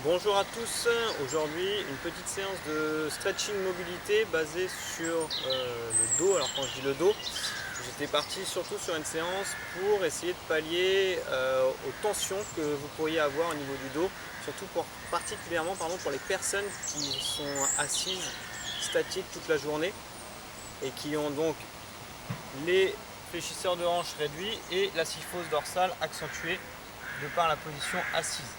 Bonjour à tous, aujourd'hui une petite séance de stretching mobilité basée sur le dos. Alors quand je dis le dos, j'étais parti surtout sur une séance pour essayer de pallier aux tensions que vous pourriez avoir au niveau du dos, surtout particulièrement pour les personnes qui sont assises statiques toute la journée et qui ont donc les fléchisseurs de hanches réduits et la kyphose dorsale accentuée de par la position assise.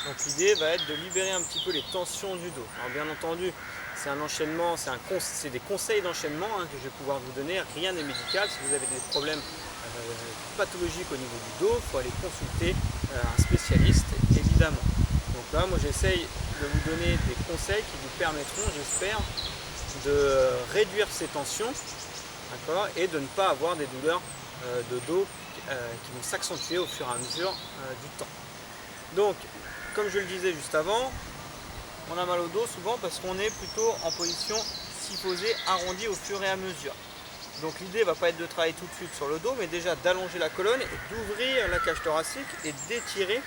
Donc l'idée va être de libérer un petit peu les tensions du dos. Alors bien entendu, c'est un enchaînement, c'est des conseils d'enchaînement que je vais pouvoir vous donner. Rien n'est médical. Si vous avez des problèmes pathologiques au niveau du dos, il faut aller consulter un spécialiste, évidemment. Donc là, moi j'essaye de vous donner des conseils qui vous permettront, j'espère, de réduire ces tensions, et de ne pas avoir des douleurs de dos qui vont s'accentuer au fur et à mesure du temps. Donc, comme je le disais juste avant, on a mal au dos souvent parce qu'on est plutôt en position kyphosée arrondie au fur et à mesure. Donc l'idée ne va pas être de travailler tout de suite sur le dos, mais déjà d'allonger la colonne et d'ouvrir la cage thoracique et d'étirer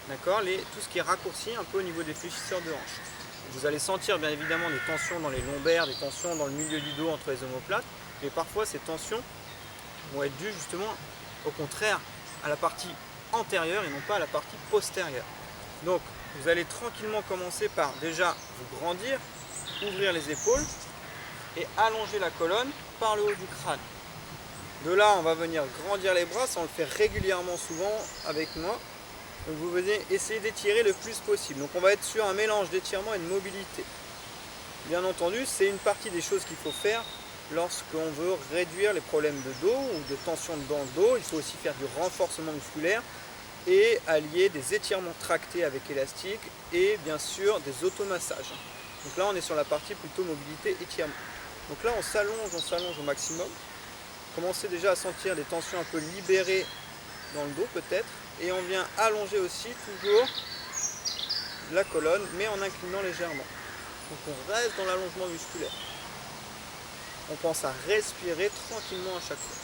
tout ce qui est raccourci un peu au niveau des fléchisseurs de hanche. Vous allez sentir bien évidemment des tensions dans les lombaires, des tensions dans le milieu du dos entre les omoplates, mais parfois ces tensions vont être dues justement au contraire à la partie antérieure et non pas à la partie postérieure. Donc vous allez tranquillement commencer par déjà vous grandir, ouvrir les épaules et allonger la colonne par le haut du crâne. De là on va venir grandir les bras, ça on le fait régulièrement souvent avec moi. Donc vous venez essayer d'étirer le plus possible. Donc on va être sur un mélange d'étirement et de mobilité. Bien entendu, c'est une partie des choses qu'il faut faire lorsqu'on veut réduire les problèmes de dos ou de tension dans le dos. Il faut aussi faire du renforcement musculaire et allier des étirements tractés avec élastique et bien sûr des automassages. Donc là on est sur la partie plutôt mobilité étirement. Donc là on s'allonge au maximum. Commencez déjà à sentir des tensions un peu libérées dans le dos peut-être. Et on vient allonger aussi toujours la colonne mais en inclinant légèrement. Donc on reste dans l'allongement musculaire. On pense à respirer tranquillement à chaque fois.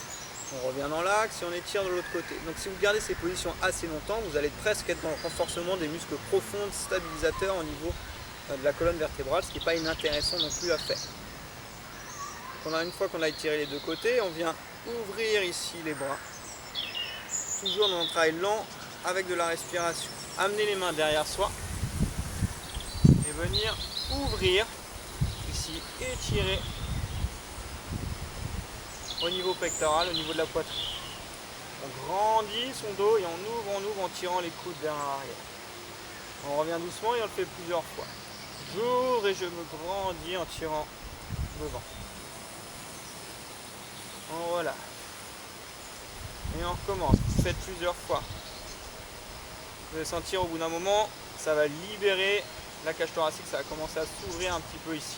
On revient dans l'axe et on étire de l'autre côté. Donc si vous gardez ces positions assez longtemps, vous allez presque être dans le renforcement des muscles profonds, stabilisateurs au niveau de la colonne vertébrale, ce qui n'est pas inintéressant non plus à faire. Une fois qu'on a étiré les deux côtés, on vient ouvrir ici les bras. Toujours dans un travail lent avec de la respiration. Amener les mains derrière soi et venir ouvrir ici, étirer au niveau pectoral, au niveau de la poitrine. On grandit son dos et on ouvre en tirant les coudes vers l'arrière. On revient doucement et on le fait plusieurs fois. J'ouvre et je me grandis en tirant devant. On relâche. Et on recommence. Vous faites plusieurs fois. Vous allez sentir au bout d'un moment, ça va libérer la cage thoracique, ça va commencer à s'ouvrir un petit peu ici.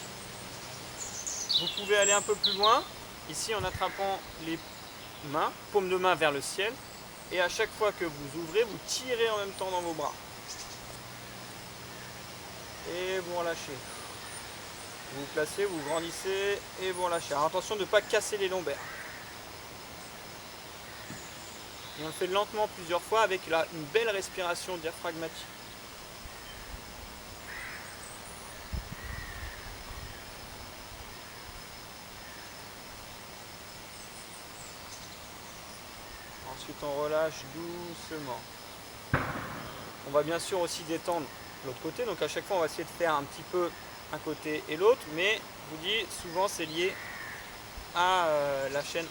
Vous pouvez aller un peu plus loin, ici en attrapant les mains, paume de main vers le ciel, et à chaque fois que vous ouvrez, vous tirez en même temps dans vos bras. Et vous relâchez. Vous vous placez, vous grandissez et vous relâchez. Alors attention de ne pas casser les lombaires. Et on le fait lentement plusieurs fois avec une belle respiration diaphragmatique. Ensuite on relâche doucement. On va bien sûr aussi détendre l'autre côté, donc à chaque fois on va essayer de faire un petit peu un côté et l'autre, mais je vous dis souvent c'est lié à la chaîne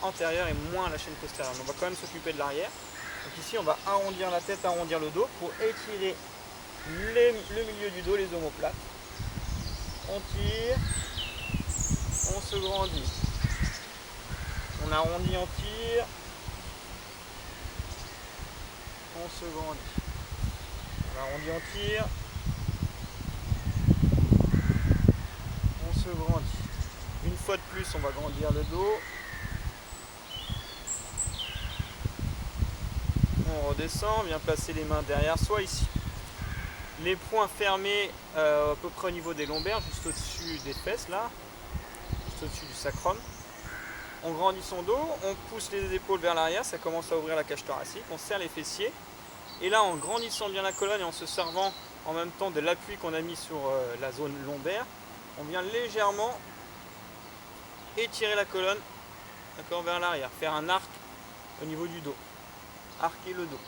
antérieure et moins à la chaîne postérieure. On va quand même s'occuper de l'arrière. Donc ici on va arrondir la tête, arrondir le dos pour étirer le milieu du dos, les omoplates. On tire, on se grandit. On arrondit, on tire, on se grandit. On arrondit, on tire, on se grandit. Une fois de plus, on va grandir le dos. On redescend, on vient placer les mains derrière soi ici. Les poings fermés à peu près au niveau des lombaires, juste au-dessus des fesses là, juste au-dessus du sacrum. On grandit son dos, on pousse les épaules vers l'arrière, ça commence à ouvrir la cage thoracique, on serre les fessiers. Et là, en grandissant bien la colonne et en se servant en même temps de l'appui qu'on a mis sur la zone lombaire, on vient légèrement étirer la colonne, d'accord, vers l'arrière, faire un arc au niveau du dos, arquer le dos.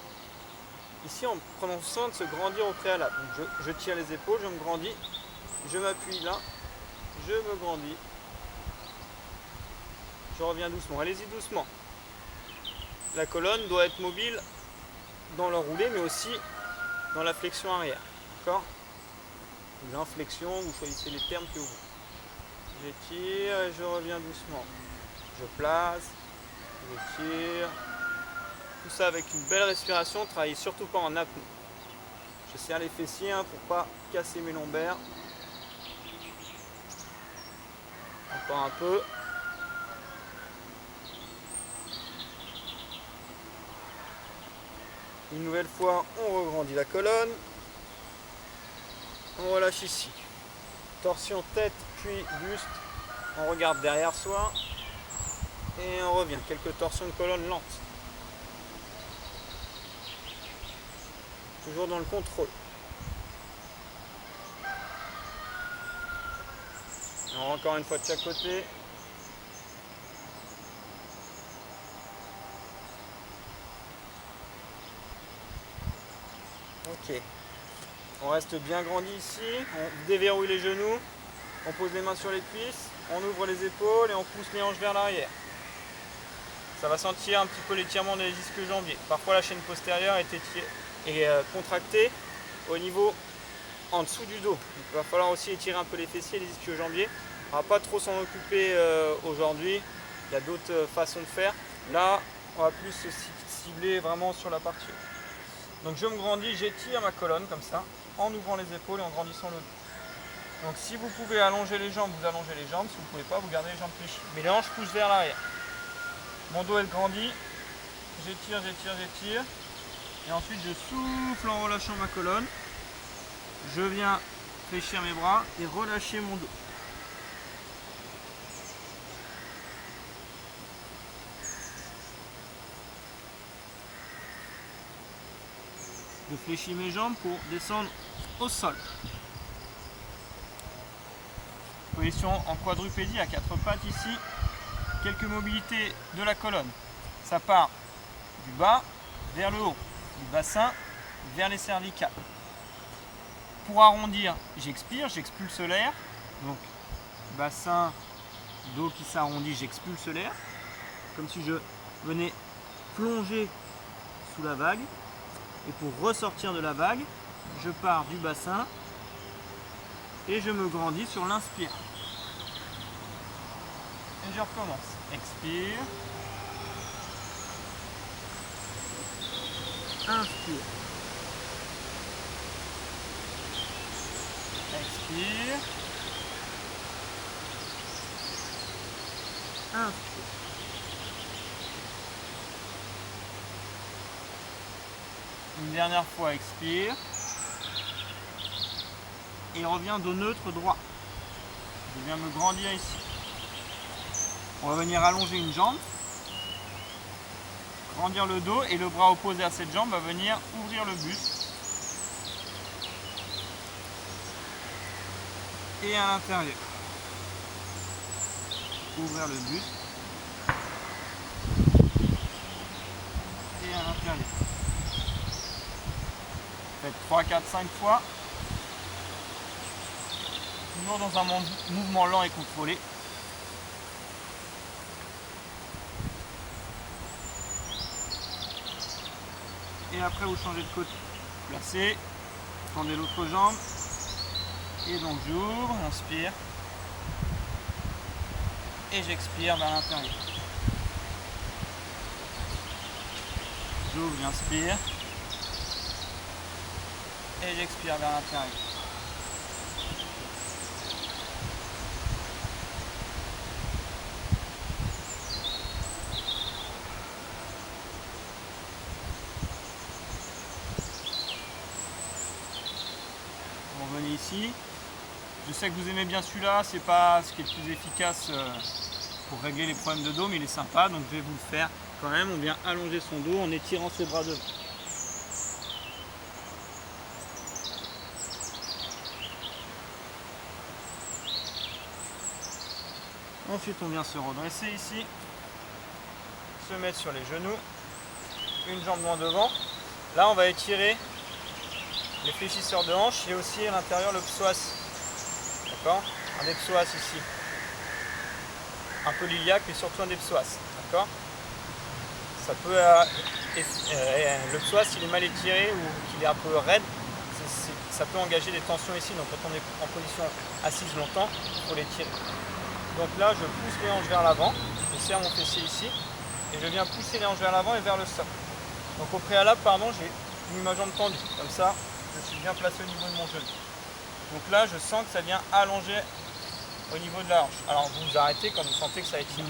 Ici, en prenant soin de se grandir au préalable. Donc je tire les épaules, je me grandis, je m'appuie là, je me grandis, je reviens doucement. Allez-y doucement. La colonne doit être mobile dans le roulé, mais aussi dans la flexion arrière. D'accord? Ou l'inflexion, vous choisissez les termes que vous voulez. J'étire et je reviens doucement. Je place, je tire. Tout ça avec une belle respiration. Travaillez surtout pas en apnée. Je serre les fessiers pour pas casser mes lombaires. Encore un peu. Une nouvelle fois, on regrandit la colonne. On relâche ici. Torsion tête puis buste. On regarde derrière soi. Et on revient. Quelques torsions de colonne lentes. Toujours dans le contrôle. Alors encore une fois de chaque côté. Ok. On reste bien grandi ici. On déverrouille les genoux. On pose les mains sur les cuisses. On ouvre les épaules et on pousse les hanches vers l'arrière. Ça va sentir un petit peu l'étirement des disques jambiers. Parfois la chaîne postérieure est contractée au niveau en dessous du dos. Donc, il va falloir aussi étirer un peu les fessiers et les disques jambiers. On ne va pas trop s'en occuper aujourd'hui. Il y a d'autres façons de faire. Là, on va plus se cibler vraiment sur la partie haute. Donc je me grandis, j'étire ma colonne comme ça, en ouvrant les épaules et en grandissant le dos. Donc si vous pouvez allonger les jambes, vous allongez les jambes. Si vous ne pouvez pas, vous gardez les jambes fléchies. Mais les hanches poussent vers l'arrière. Mon dos est grandi. J'étire, j'étire, j'étire. Et ensuite je souffle en relâchant ma colonne. Je viens fléchir mes bras et relâcher mon dos. Je fléchis mes jambes pour descendre au sol. Position en quadrupédie à quatre pattes ici. Quelques mobilités de la colonne. Ça part du bas vers le haut, du bassin vers les cervicales. Pour arrondir, j'expire, j'expulse l'air. Donc bassin, dos qui s'arrondit, j'expulse l'air. Comme si je venais plonger sous la vague. Et pour ressortir de la vague, je pars du bassin et je me grandis sur l'inspire. Et je recommence. Expire. Inspire. Expire. Inspire. Une dernière fois, expire. Et revient dos neutre droit. Je viens me grandir ici. On va venir allonger une jambe. Grandir le dos et le bras opposé à cette jambe va venir ouvrir le buste. Et à l'intérieur. Ouvrir le buste. Et à l'intérieur. Faites 3, 4, 5 fois. Toujours dans un mouvement lent et contrôlé. Et après vous changez de côté. Placez, tendez l'autre jambe. Et donc j'ouvre, inspire. Et j'expire vers l'intérieur. J'ouvre, j'inspire. Et j'expire vers l'intérieur. On revenez ici. Je sais que vous aimez bien celui-là, c'est pas ce qui est le plus efficace pour régler les problèmes de dos, mais il est sympa, donc je vais vous le faire quand même. On vient allonger son dos en étirant ses bras devant. Ensuite, on vient se redresser ici, se mettre sur les genoux, une jambe loin devant. Là, on va étirer les fléchisseurs de hanche et aussi à l'intérieur le psoas. D'accord? Un des psoas ici. Un peu l'iliaque, mais surtout un des psoas. D'accord? Ça peut, le psoas, s'il est mal étiré ou qu'il est un peu raide, ça peut engager des tensions ici. Donc, quand on est en position assise longtemps, il faut l'étirer. Donc là, je pousse les hanches vers l'avant, je serre mon fessier ici, et je viens pousser les hanches vers l'avant et vers le sol. Donc au préalable, pardon, j'ai mis ma jambe tendue. Comme ça, je suis bien placé au niveau de mon genou. Donc là, je sens que ça vient allonger au niveau de la hanche. Alors vous vous arrêtez quand vous sentez que ça étire.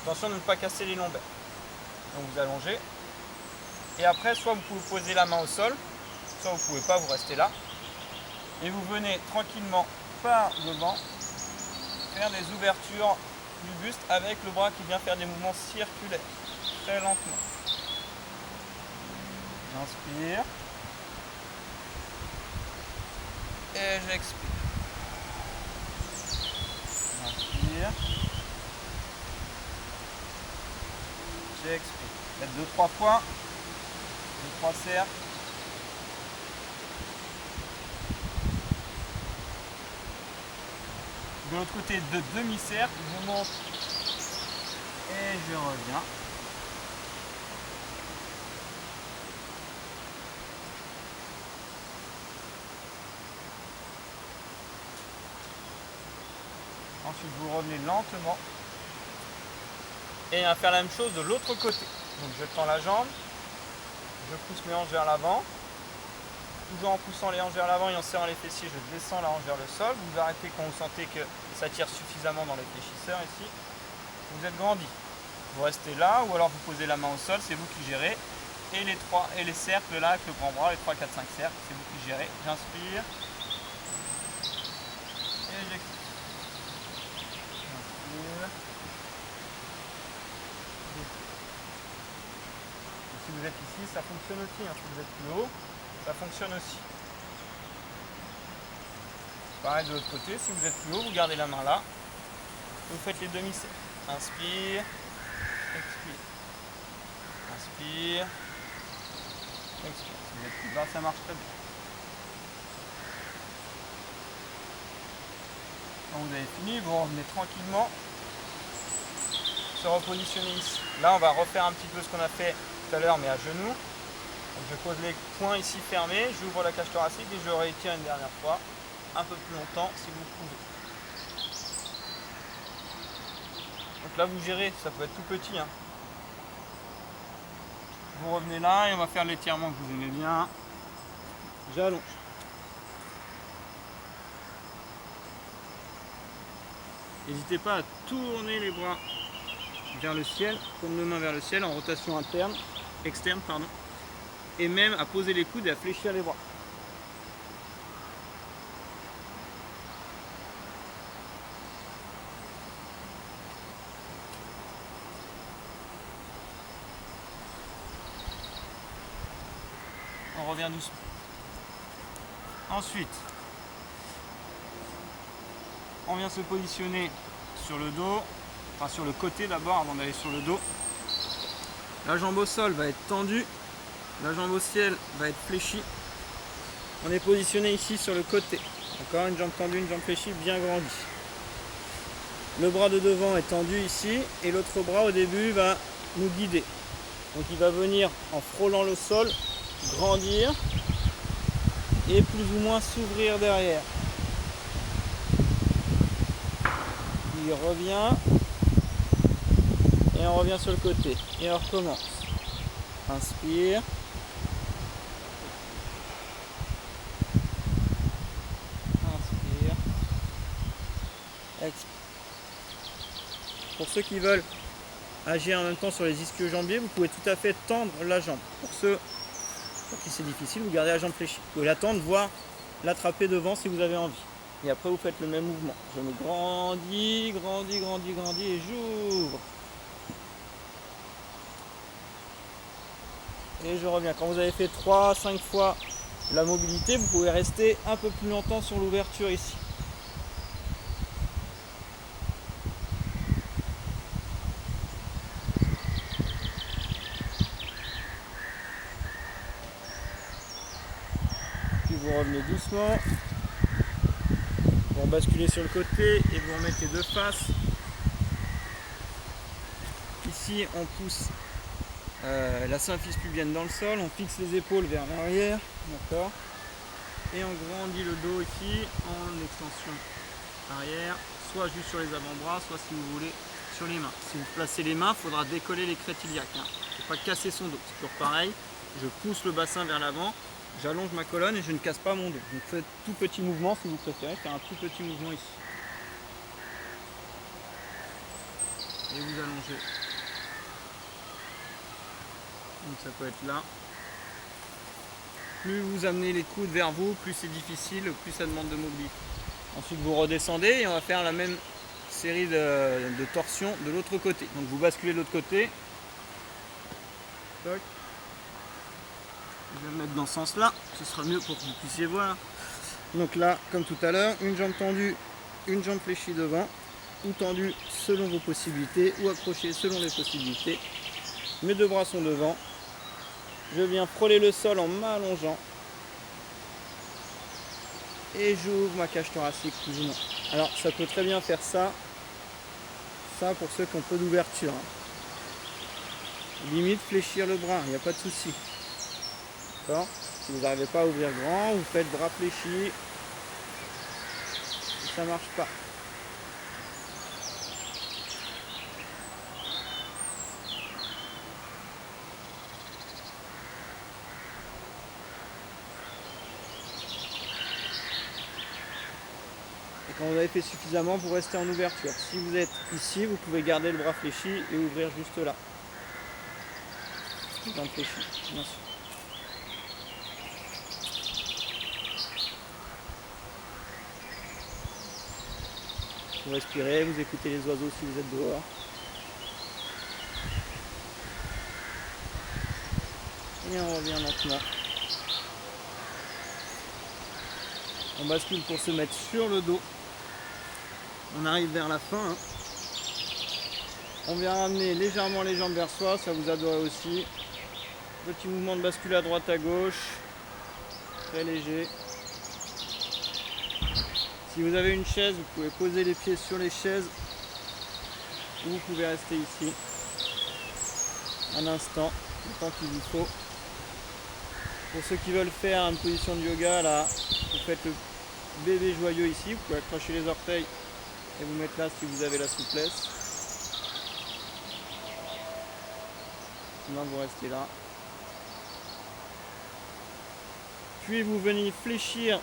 Attention de ne pas casser les lombaires. Donc vous allongez. Et après, soit vous pouvez poser la main au sol, soit vous ne pouvez pas, vous restez là. Et vous venez tranquillement par devant faire des ouvertures du buste avec le bras qui vient faire des mouvements circulaires, très lentement. J'inspire et j'expire. J'inspire, j'expire. Faites 2-3 fois, 2-3 cercles. De l'autre côté, de demi-cercle, je monte et je reviens. Ensuite, vous revenez lentement et à faire la même chose de l'autre côté. Donc, je tends la jambe, je pousse mes hanches vers l'avant. Toujours en poussant les hanches vers l'avant et en serrant les fessiers, je descends la hanche vers le sol. Vous arrêtez quand vous sentez que ça tire suffisamment dans les fléchisseurs ici. Vous êtes grandi. Vous restez là ou alors vous posez la main au sol, c'est vous qui gérez. Et les cercles là avec le grand bras, les 3, 4, 5 cercles, c'est vous qui gérez. J'inspire. Et j'expire. J'inspire. Et si vous êtes ici, ça fonctionne aussi. Si vous êtes plus haut, ça fonctionne aussi. Pareil de l'autre côté, si vous êtes plus haut, vous gardez la main là. Vous faites les demi-cercles. Inspire, expire. Inspire, expire. Si vous êtes plus bas, ça marche très bien. Quand vous avez fini, vous revenez tranquillement se repositionner ici. Là, on va refaire un petit peu ce qu'on a fait tout à l'heure, mais à genoux. Donc je pose les poings ici fermés, j'ouvre la cage thoracique et je réétire une dernière fois, un peu plus longtemps si vous pouvez. Donc là vous gérez, ça peut être tout petit. Vous revenez là et on va faire l'étirement que vous aimez bien. J'allonge. N'hésitez pas à tourner les bras vers le ciel, paume de main vers le ciel en rotation externe, pardon. Et même à poser les coudes et à fléchir les bras. On revient doucement. Ensuite, on vient se positionner sur le dos, enfin sur le côté d'abord avant d'aller sur le dos. La jambe au sol va être tendue. La jambe au ciel va être fléchie. On est positionné ici sur le côté. D'accord, une jambe tendue, une jambe fléchie, bien grandie. Le bras de devant est tendu ici et l'autre bras au début va nous guider. Donc il va venir en frôlant le sol, grandir et plus ou moins s'ouvrir derrière. Il revient et on revient sur le côté et on recommence. Inspire. Inspire. Expire. Pour ceux qui veulent agir en même temps sur les ischio-jambiers, vous pouvez tout à fait tendre la jambe. Pour ceux pour qui c'est difficile, vous gardez la jambe fléchie. Vous pouvez la tendre, voire l'attraper devant si vous avez envie. Et après vous faites le même mouvement. Je me grandis, grandis, grandis, grandis et j'ouvre. Et je reviens. Quand vous avez fait 3-5 fois la mobilité, vous pouvez rester un peu plus longtemps sur l'ouverture ici. vous revenez doucement. Vous basculez sur le côté et vous remettez de face. Ici, on pousse la symphyse pubienne dans le sol, on fixe les épaules vers l'arrière, d'accord, et on grandit le dos ici en extension arrière, soit juste sur les avant-bras, soit si vous voulez sur les mains. Si vous placez les mains, il faudra décoller les crêtes iliaques, hein. Il ne faut pas casser son dos, c'est toujours pareil. Je pousse le bassin vers l'avant, j'allonge ma colonne et je ne casse pas mon dos. Donc faites tout petit mouvement si vous préférez, faire un tout petit mouvement ici. Et vous allongez. Donc ça peut être là. Plus vous amenez les coudes vers vous, plus c'est difficile, plus ça demande de mobilité. Ensuite vous redescendez et on va faire la même série de torsions de l'autre côté. Donc vous basculez de l'autre côté. Toc. Je vais me mettre dans ce sens là, ce sera mieux pour que vous puissiez voir. Donc là, comme tout à l'heure, une jambe tendue, une jambe fléchie devant, ou tendue selon vos possibilités, ou accrochée selon les possibilités. Mes deux bras sont devant. Je viens frôler le sol en m'allongeant. Et j'ouvre ma cage thoracique plus ou moins. Alors ça peut très bien faire ça. Ça pour ceux qui ont peu d'ouverture. Limite fléchir le bras, il n'y a pas de souci. D'accord ? Si vous n'arrivez pas à ouvrir grand, vous faites bras fléchis. Et ça ne marche pas. Et quand vous avez fait suffisamment, vous restez en ouverture. Si vous êtes ici, vous pouvez garder le bras fléchi et ouvrir juste là. Jambe fléchie, bien sûr. Vous respirez, vous écoutez les oiseaux si vous êtes dehors. Et on revient lentement. On bascule pour se mettre sur le dos. On arrive vers la fin. Hein. On vient ramener légèrement les jambes vers soi, ça vous adorait aussi. Petit mouvement de bascule à droite à gauche. Très léger. Si vous avez une chaise, vous pouvez poser les pieds sur les chaises. Ou vous pouvez rester ici. Un instant, le temps qu'il vous faut. Pour ceux qui veulent faire une position de yoga, là, vous faites le bébé joyeux ici. Vous pouvez accrocher les orteils et vous mettre là si vous avez la souplesse. Sinon, vous restez là. Puis vous venez fléchir,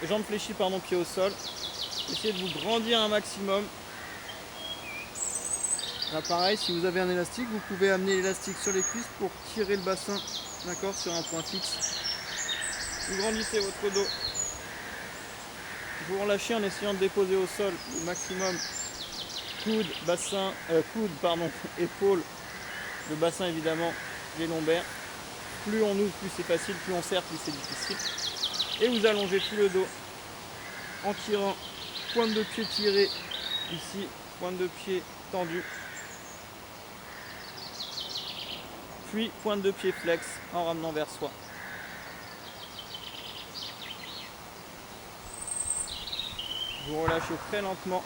jambes fléchies, pardon, pied au sol. Essayez de vous grandir un maximum. Là, pareil, si vous avez un élastique, vous pouvez amener l'élastique sur les cuisses pour tirer le bassin, d'accord, sur un point fixe. Vous grandissez votre dos. Vous relâchez en essayant de déposer au sol le maximum coude, bassin, épaules, le bassin évidemment, les lombaires. Plus on ouvre, plus c'est facile, plus on serre, plus c'est difficile. Et vous allongez tout le dos en tirant, pointe de pied tirée ici, pointe de pied tendue. Puis pointe de pied flex en ramenant vers soi. Vous relâchez très lentement.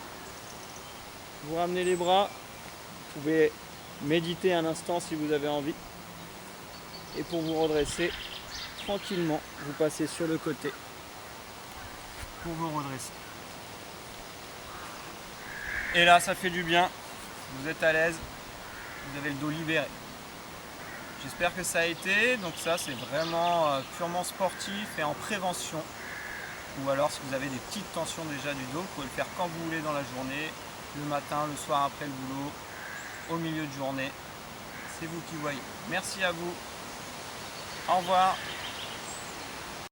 Vous ramenez les bras. Vous pouvez méditer un instant si vous avez envie. Et pour vous redresser, tranquillement, vous passez sur le côté pour vous redresser. Et là, ça fait du bien. Vous êtes à l'aise. Vous avez le dos libéré. J'espère que ça a été. Donc ça, c'est vraiment purement sportif et en prévention. Ou alors, si vous avez des petites tensions déjà du dos, vous pouvez le faire quand vous voulez dans la journée, le matin, le soir après le boulot, au milieu de journée. C'est vous qui voyez. Merci à vous. Au revoir.